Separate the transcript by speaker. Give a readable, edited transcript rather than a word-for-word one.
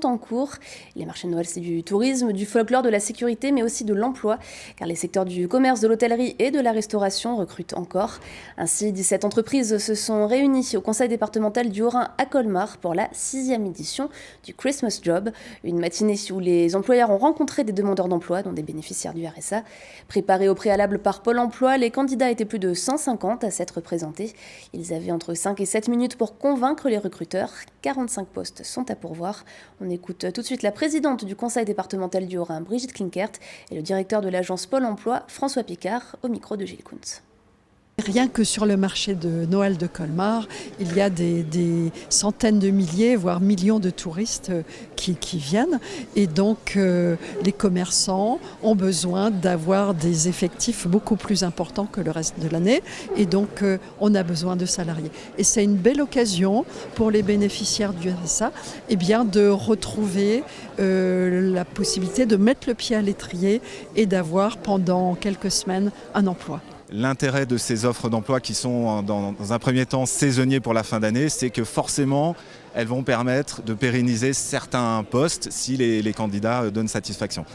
Speaker 1: en cours. Les marchés de Noël, c'est du tourisme, du folklore, de la sécurité, mais aussi de l'emploi, car les secteurs du commerce, de l'hôtellerie et de la restauration recrutent encore. Ainsi, 17 entreprises se sont réunies au conseil départemental du Haut-Rhin à Colmar pour la 6e édition du Christmas Job, une matinée où les employeurs ont rencontré des demandeurs d'emploi, dont des bénéficiaires du RSA. Préparés au préalable par Pôle emploi, les candidats étaient plus de 150 à s'être présentés. Ils avaient entre 5 et 7 minutes pour convaincre les recruteurs. 45 postes sont à pourvoir. On écoute tout de suite la présidente du conseil départemental du Haut-Rhin, Brigitte Klinkert, et le directeur de l'agence Pôle emploi, François Picard, au micro de Gilles Kuntz.
Speaker 2: Rien que sur le marché de Noël de Colmar, il y a des centaines de milliers, voire millions de touristes qui viennent. Et donc, les commerçants ont besoin d'avoir des effectifs beaucoup plus importants que le reste de l'année. Et donc, on a besoin de salariés. Et c'est une belle occasion pour les bénéficiaires du RSA de retrouver la possibilité de mettre le pied à l'étrier et d'avoir pendant quelques semaines un emploi.
Speaker 3: L'intérêt de ces offres d'emploi qui sont dans un premier temps saisonniers pour la fin d'année, c'est que forcément elles vont permettre de pérenniser certains postes si les candidats donnent satisfaction.